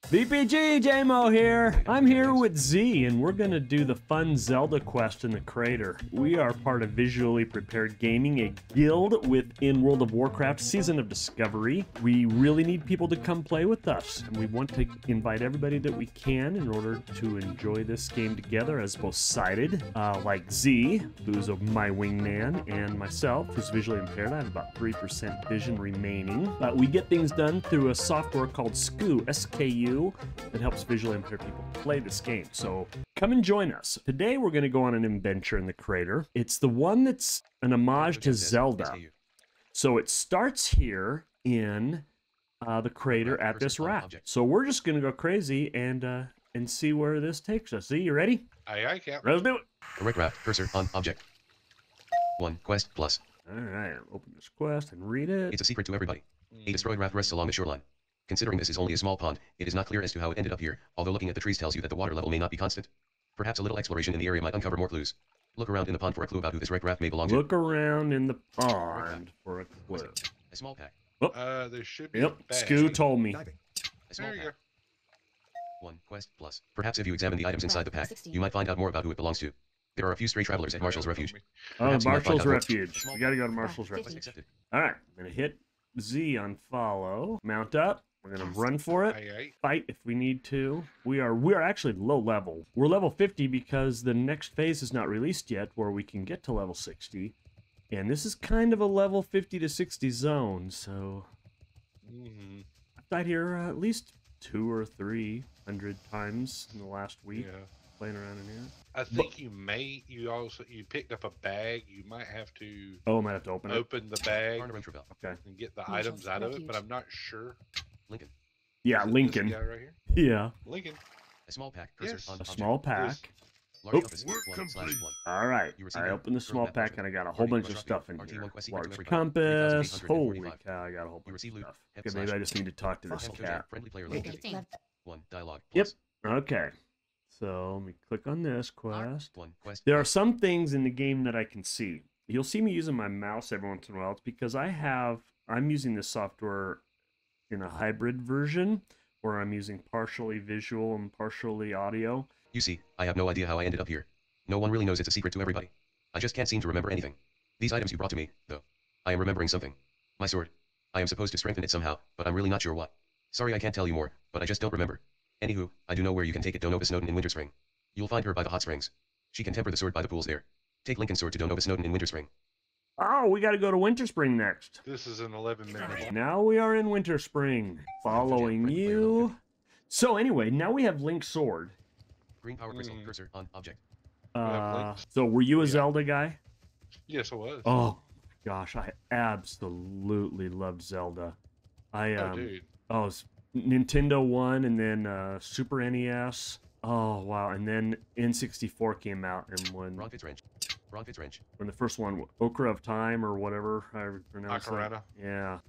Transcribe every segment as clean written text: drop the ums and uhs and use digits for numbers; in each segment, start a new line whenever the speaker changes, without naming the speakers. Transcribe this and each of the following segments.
VPG, Jaymo here. I'm here with Z, and we're gonna do the fun Zelda quest in the crater. We are part of Visually Prepared Gaming, a guild within World of Warcraft Season of Discovery. We really need people to come play with us, and we want to invite everybody that we can in order to enjoy this game together as both sighted, like Z, who's my wingman, and myself, who's visually impaired. I have about 3% vision remaining. We get things done through a software called SKU, S-K-U, that helps visually impaired people play this game. So come and join us. Today we're going to go on an adventure in the crater. It's the one that's an homage to Zelda. So it starts here in the crater at this raft. So we're just going to go crazy and see where this takes us. Z, you ready?
Aye, Cap.
Let's do it.
Direct raft, cursor on object. 1 quest plus.
All right, open this quest and read it.
It's a secret to everybody. A destroyed raft rests along the shoreline. Considering this is only a small pond, it is not clear as to how it ended up here, although looking at the trees tells you that the water level may not be constant. Perhaps a little exploration in the area might uncover more clues. Look around in the pond for a clue about who this wrecked raft may belong to.
Look around in the pond for a clue.
A small pack.
Oh.
There should be
Yep,
a bag.
Skoo told me.
A small
There you
pack. 1 quest plus. Perhaps if you examine the items inside the pack, you might find out more about who it belongs to. There are a few stray travelers at Marshall's Refuge.
Oh,
Perhaps you might find
Marshall's
out more.
Refuge. We gotta go to Marshall's Refuge.
Accepted.
All right, I'm gonna hit Z on follow. Mount up. We're gonna run for it.
Aye.
Fight if we need to. We're actually low level. We're level 50 because the next phase is not released yet, where we can get to level 60. And this is kind of a level 50 to 60 zone, so I've died here at least 200 or 300 times in the last week.
Yeah.
Playing around in here.
I think you picked up a bag. You might have to
Oh, I might have to open it.
open the bag
Arnold Travel.
Okay.
and get the items out of it, but I'm not sure.
Lincoln.
Yeah,
Is it
Lincoln.
This guy right here?
Yeah.
Lincoln.
A small pack. Cursor
Yes.
on
A
object.
small pack.
Large
Oh.
compass. 1/1.
All right.
You receive
I
a
opened the small
roadmap
pack
option.
and I got a whole bunch of stuff in
RT1
here.
quest secret to
Large
everybody.
compass.
3845.
Holy cow, I got a whole
You
bunch
receive
of
loot.
stuff.
Hep
Okay, maybe
slash
I just need to talk to this
First
cat.
friendly player
Wait,
located. 1 dialogue.
Yep.
Plus.
Okay. So let me click on this quest.
1 quest.
There are some things in the game that I can see. You'll see me using my mouse every once in a while. It's because I'm using this software in a hybrid version where I'm using partially visual and partially audio.
You see, I have no idea how I ended up here. No one really knows, it's a secret to everybody. I just can't seem to remember anything. These items you brought to me, though. I am remembering something. My sword. I am supposed to strengthen it somehow, but I'm really not sure what. Sorry I can't tell you more, but I just don't remember. Anywho, I do know where you can take it. Donova Snowden in Winter Spring. You'll find her by the hot springs. She can temper the sword by the pools there. Take Lincoln's sword to Donova Snowden in Winter Spring.
Oh, we got to go to Winter Spring next.
This is an 11-minute.
Now we are in Winter Spring. Following you. So anyway, now we have Link's sword.
Green power crystal. Cursor on object.
So were you a
Yeah.
Zelda guy?
Yes, it was.
Oh gosh, I absolutely loved Zelda.
Dude.
Oh, it's Nintendo 1 and then Super NES. Oh wow, and then N64 came out, and when
Ron Fitzwrench. Ron Fitzwrench.
the first one, Okra of Time or whatever I pronounce it.
Ocarina.
Yeah.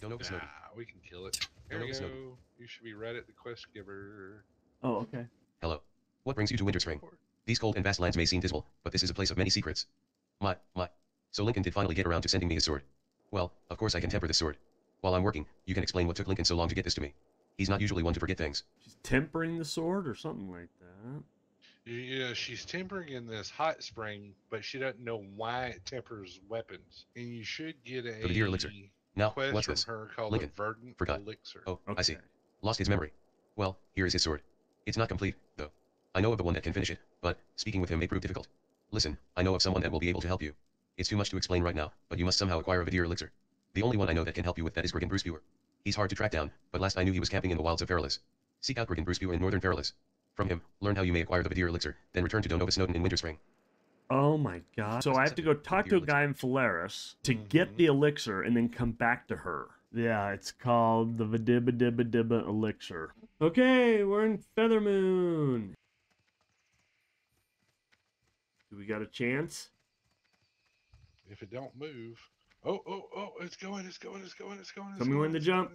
Donova Snowden.
We can kill it. Here we
Donova
go.
Snowden.
You should be right at the quest giver.
Oh okay.
Hello. What brings you to Winter Spring? These cold and vast lands may seem dismal, but this is a place of many secrets. My. So Lincoln did finally get around to sending me his sword. Well, of course I can temper this sword. While I'm working, you can explain what took Lincoln so long to get this to me. He's not usually one to forget things.
She's tempering the sword or something like that.
Yeah, she's tempering in this hot spring, but she doesn't know why it tempers weapons. And you should get a
The deer elixir. Now,
quest
what's
from
this?
her called
Lincoln.
the Verdant
Forgot.
Elixir.
Oh, I see.
Okay.
Lost his memory. Well, here is his sword. It's not complete, though. I know of the one that can finish it, but speaking with him may prove difficult. Listen, I know of someone that will be able to help you. It's too much to explain right now, but you must somehow acquire a deer elixir. The only one I know that can help you with that is Grigan Brucepewer. He's hard to track down, but last I knew he was camping in the wilds of Feralis. Seek out Grigan Brucepewer in northern Feralis. From him, learn how you may acquire the Vidir elixir, then return to Donova Snowden in Winter Spring.
Oh my god. So I have to go talk to a guy in Phalaris to get the elixir and then come back to her. Yeah, it's called the Vidibba Dibba Dibba elixir. Okay, we're in Feathermoon. Do we got a chance?
If it don't move. Oh, it's going.
Tell me when to jump.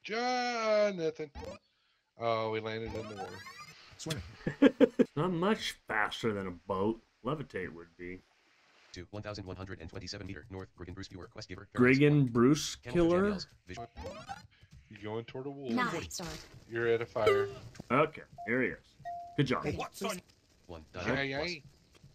Nothing. Oh, we landed in the water.
Swimming.
It's not much faster than a boat. Levitate would be.
To 1,127 meter north, Grigan Brucepewer, quest giver.
Grigan Bruce
Camel
Killer?
Jam yells,
You're going toward a wolf.
9 start.
You're at a fire.
Okay, here he is. Good job.
Ready.
One
Yeah,
dialogue
yeah.
plus.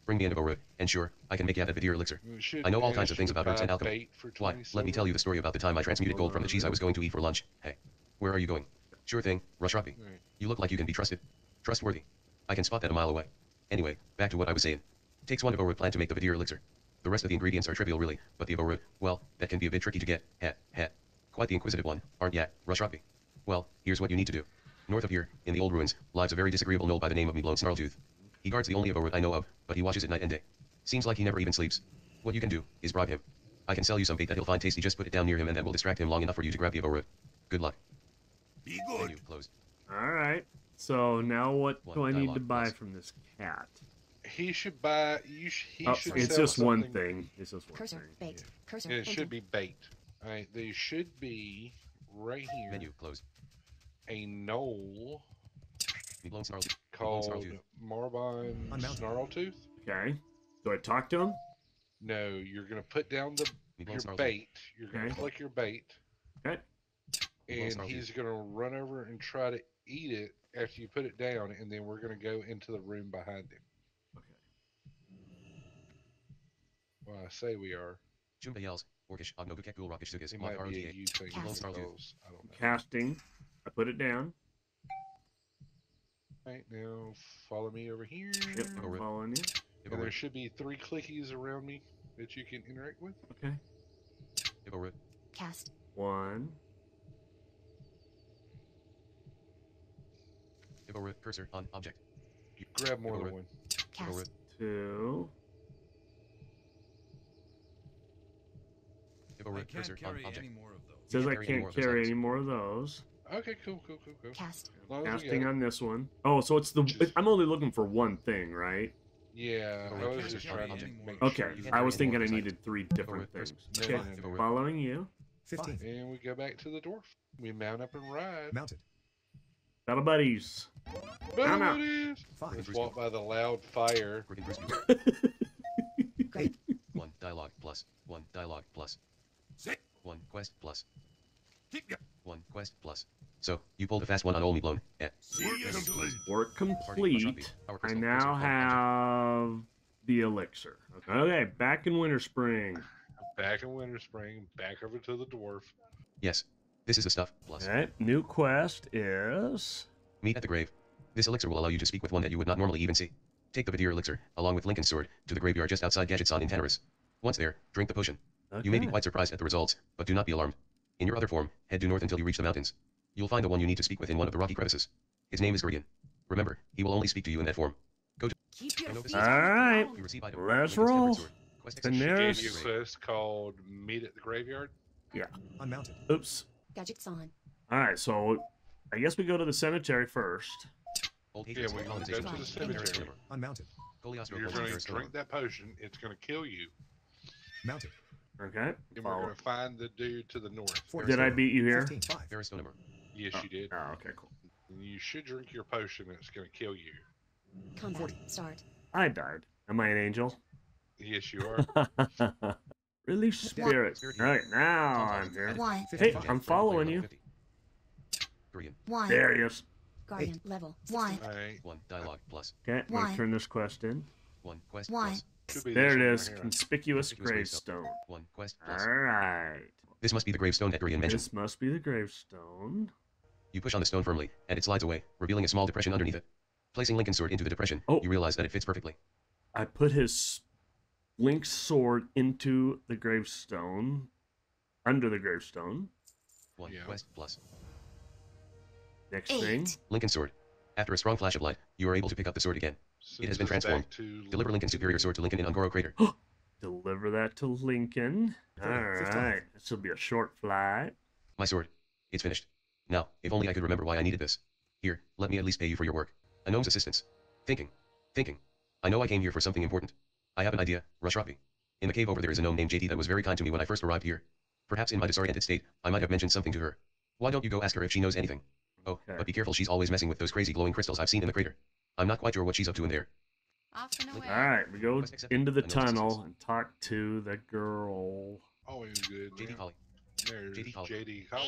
Bring me an root, and sure, I can make you a Vidir elixir.
You should-
I know all
yeah,
kinds of things
should
about roots and
buy
alchemy.
bait for
Why?
20
Let me tell
silver.
you the story about the time I transmuted gold from the cheese I was going to eat for lunch. Hey, where are you going? Sure thing, Rushrapi.
Right.
You look like you can be trusted. Trustworthy. I can spot that a mile away. Anyway, back to what I was saying. Takes one root plant to make the Vidir elixir. The rest of the ingredients are trivial really, but the root, well, that can be a bit tricky to get. Quite the inquisitive one, aren't ya, Rushrapi? Well, here's what you need to do. North of here, in the old ruins, lives a very disagreeable gnoll by the name of Meblone Snarltooth. He guards the only root I know of, but he watches it night and day. Seems like he never even sleeps. What you can do, is bribe him. I can sell you some bait that he'll find tasty, just put it down near him and that will distract him long enough for you to grab the root. Good luck.
Be good.
Menu closed.
Alright. So now what
One
do I need to
dialogue
buy
plus.
from this cat?
He should buy. He
Oh,
should.
it's
sell
just one
something-
thing. It's just one
Cursor.
thing.
Bait. Cursor.
It
engine.
should be bait. All right, they should be right here.
Menu closed.
A knoll
Meblone Snarltooth.
called
Snarltooth.
Marbon
Unmounted.
Snarltooth.
Okay. Do I talk to him?
No, you're gonna put down your
Meblone Snarltooth.
bait. You're gonna
Okay.
flick your bait,
Okay.
and
Snarltooth.
he's gonna run over and try to eat it after you put it down, and then we're gonna go into the room behind him.
Okay.
Well, I say we are.
Jumba yells. Orkish. Ognogukek Gulrokish Sugas.
It might be a
ROTA.
you thing.
Cast.
because I don't know.
Casting. I put it down.
Right now, follow me over here.
Yep, I'm following you.
And there should be 3 clickies around me that you can interact with.
Okay.
Root.
Cast.
1.
Root. Cursor on object.
You grab more than
Root.
one.
Cast.
Root.
2.
I
Root.
can't
Cursor on
carry
object.
any more of those.
Says I
carry any more
can't
of those
carry
items.
any more of those.
Okay, cool.
Cast.
As long as we
Casting
got it.
on this one. Oh, so it's the.
Just-
I'm only looking for one thing, right?
Yeah,
Root.
I was
Cursor
just
on
trying to
object.
make
Okay.
sure.
You
you
can't
I
carry
was
any
thinking
more
I
of those
needed 3 different
Root.
things.
No,
Okay.
no, no.
Following you.
15.
And we go back to the dwarf. We mount up and ride.
Mounted.
Battle buddies. I'm out.
Buddies!
5.
Let's walk by the loud fire.
Friggin' Bruce.
Great.
1 dialogue plus. 1 dialogue plus.
Sit.
1 quest plus.
Keep ya.
1 quest plus. So, you pulled a fast one on Old Meblone.
See ya complete.
Work
Party
complete.
Our
I
crystal
now
cursor on object.
have the elixir. Okay, back in Winter Spring.
Back in Winter Spring, back over to the dwarf.
Yes. This is the stuff, plus.
Okay, new quest is.
Meet at the grave. This elixir will allow you to speak with one that you would not normally even see. Take the Vidir elixir, along with Lincoln's sword, to the graveyard just outside Gadgetson in Tanaris. Once there, drink the potion. You may be
Okay.
quite surprised at the results, but do not be alarmed. In your other form, head due north until you reach the mountains. You'll find the one you need to speak with in one of the rocky crevices. His name is Gurian. Remember, he will only speak to you in that form.
Keep your
I know this
feet
is-
on the
Alright.
ground.
You receive item.
Let's
Lincoln's tempered
roll.
sword. Quest
The
execution.
She
nearest-
gave you a quest called Meet at the Graveyard.
Unmounted.
Oops.
Gadgets on.
Alright, so I guess we go to the cemetery first.
Old
Yeah,
Hatreds,
we can go
colonization,
to the
Paris
cemetery.
cinema.
Unmounted.
Goliath
You're
Road,
going to
Paris
drink
cinema.
that potion. It's going to kill you.
Mounted.
Okay.
And we're
Follow.
going to find the dude to the north.
40.
Did I beat you here?
15. 5.
Paris cinema.
Yes, you did.
Oh, okay, cool.
And you should drink your potion. It's going to kill you.
Combat.
40.
Start.
I died. Am I an angel?
Yes, you are.
Release spirit.
Spirit.
Alright, now I'm here.
1.
Hey,
55.
I'm following you.
50. Gurian.
1.
There he is.
Guardian. Level. 1.
All right.
1 dialogue plus.
Okay, I'm gonna
Why?
turn this quest in.
1 quest
Why?
plus.
Could be
There
this
it
one
is.
right here.
Conspicuous
Conspicuous
gravestone.
1 quest plus.
Alright.
This must be the gravestone that Gurian mentioned.
This must be the gravestone.
You push on the stone firmly, and it slides away, revealing a small depression underneath it. Placing Lincoln's sword into the depression,
Oh.
you realize that it fits perfectly.
I put his Link's sword into the gravestone. Under the gravestone.
1
Yeah.
quest plus.
Next thing.
8.
Lincoln's sword. After a strong flash of light, you are able to pick up the sword again.
Sends
has been
us back
transformed.
to
Deliver Lincoln's superior sword to Lincoln in Ongoro Crater.
Deliver that to Lincoln.
55.
Alright. This will be a short flight.
My sword. It's finished. Now, if only I could remember why I needed this. Here, let me at least pay you for your work. A gnome's assistance. Thinking. I know I came here for something important. I have an idea, Rushrapi. In the cave over there is a gnome named JD that was very kind to me when I first arrived here. Perhaps in my disoriented state, I might have mentioned something to her. Why don't you go ask her if she knows anything? Oh,
Okay.
but be careful, she's always messing with those crazy glowing crystals I've seen in the crater. I'm not quite sure what she's up to in there.
Off and away.
Alright, we go
Quest accepted.
into the
I know this
tunnel
is-
and talk to the girl.
always good.
JD
man.
Collie.
There's
JD Collie.
JD Collie.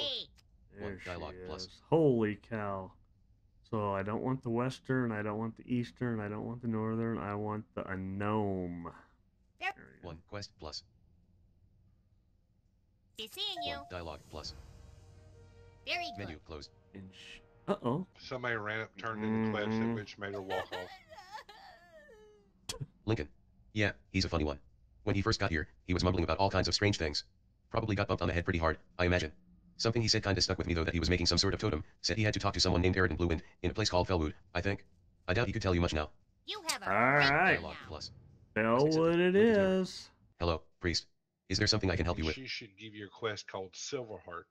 Hey,
There
One dialogue
she
plus.
is. Holy cow. So I don't want the western, I don't want the eastern, I don't want the northern, I want a gnome. There we go.
One quest plus.
Be seeing you.
One dialogue plus.
Very good.
Menu closed.
Uh-oh.
Somebody ran up, turned in the quest,
Mhm.
which made her walk off.
Lincoln. Yeah, he's a funny one. When he first got here, he was mumbling about all kinds of strange things. Probably got bumped on the head pretty hard, I imagine. Something he said kinda stuck with me though, that he was making some sort of totem. Said he had to talk to someone named Arid and Bluewind in a place called Fellwood, I think. I doubt he could tell you much now.
You have a
All
great
right.
day
Dialogue
now.
plus.
Tell what it is.
Hello, priest. Is there something I can help you with?
She should give you a quest called Silverheart.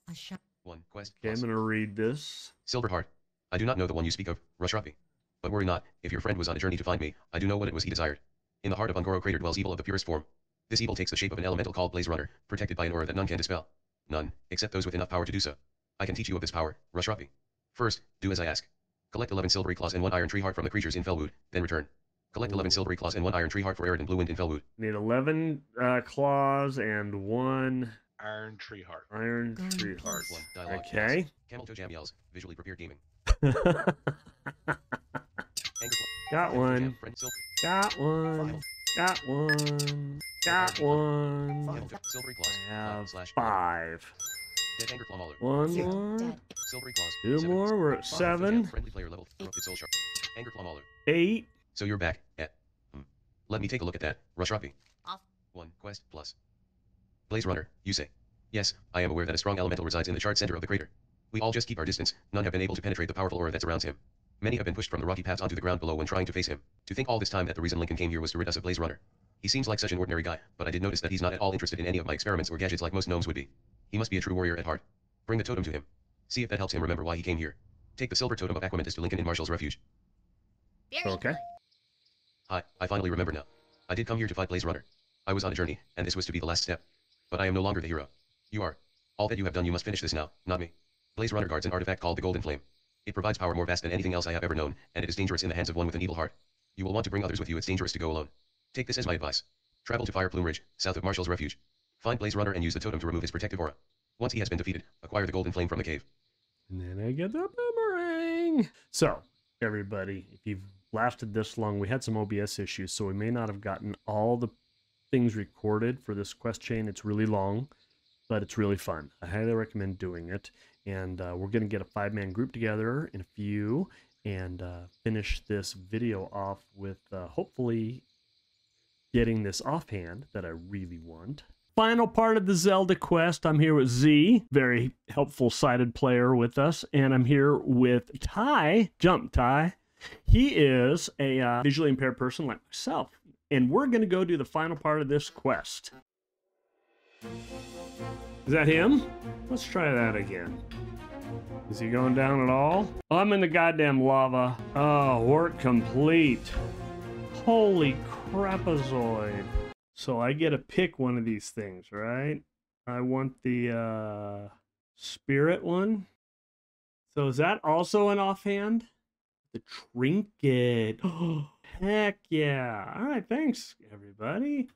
A shop.
One quest
Okay, I'm
plus.
gonna read this.
Silverheart. I do not know the one you speak of, Rushrapi. But worry not, if your friend was on a journey to find me, I do know what it was he desired. In the heart of Ungoro Crater dwells evil of the purest form. This evil takes the shape of an elemental called Blaze Runner, protected by an aura that none can dispel. None, except those with enough power to do so. I can teach you of this power, Rushrapi. First, do as I ask. Collect 11 silvery claws and 1 iron tree heart from the creatures in Fellwood, then return. Collect 11 silvery claws and 1 iron tree heart for Arid and Bluewind in Fellwood.
Need 11 claws and 1
Iron Tree Heart.
iron tree heart.
One dialogue plus.
Okay.
Camel Toe Jam yells, visually prepared gaming.
Got
Anger
one.
Friend Silk.
Got one. Got one. Got one.
Camel Toe, silvery claws.
I have
slash
5.
Dead Anger Claw Mauler.
One
Zero.
more.
Dead.
Silvery claws.
2
7.
more. We're at 7.
Friendly player level. Corrupted Soul Shark. Anger Claw Mauler.
8.
So you're back. Let me take a look at that, Rushrapi.
Off.
One quest plus. Blaze Runner, you say. Yes, I am aware that a strong elemental resides in the charred center of the crater. We all just keep our distance, none have been able to penetrate the powerful aura that surrounds him. Many have been pushed from the rocky paths onto the ground below when trying to face him. To think all this time that the reason Lincoln came here was to rid us of Blaze Runner. He seems like such an ordinary guy, but I did notice that he's not at all interested in any of my experiments or gadgets like most gnomes would be. He must be a true warrior at heart. Bring the totem to him. See if that helps him remember why he came here. Take the silver totem of Aquamentus to Lincoln in Marshall's refuge.
Very
Okay.
good.
Hi, I finally remember now. I did come here to fight Blaze Runner. I was on a journey, and this was to be the last step. But I am no longer the hero. You are. All that you have done, you must finish this now, not me. Blaze Runner guards an artifact called the Golden Flame. It provides power more vast than anything else I have ever known, and it is dangerous in the hands of one with an evil heart. You will want to bring others with you. It's dangerous to go alone. Take this as my advice. Travel to Fire Plume Ridge, south of Marshall's refuge. Find Blaze Runner and use the totem to remove his protective aura. Once he has been defeated, acquire the Golden Flame from the cave.
And then I get the boomerang. So, everybody, if you've lasted this long, we had some OBS issues, so we may not have gotten all the things recorded for this quest chain. It's really long, but it's really fun. I highly recommend doing it. And we're going to get a 5-man group together in a few and finish this video off with hopefully getting this offhand that I really want. Final part of the Zelda quest. I'm here with Z, very helpful sighted player with us, and I'm here with Ty, Jump Ty. He is a visually impaired person like myself, and we're going to go do the final part of this quest. Is that him? Let's try that again. Is he going down at all? Oh, I'm in the goddamn lava. Oh, work complete. Holy crapazoid. So I get to pick one of these things, right? I want the spirit one. So is that also an offhand? The trinket. Oh, heck yeah. All right, thanks, everybody.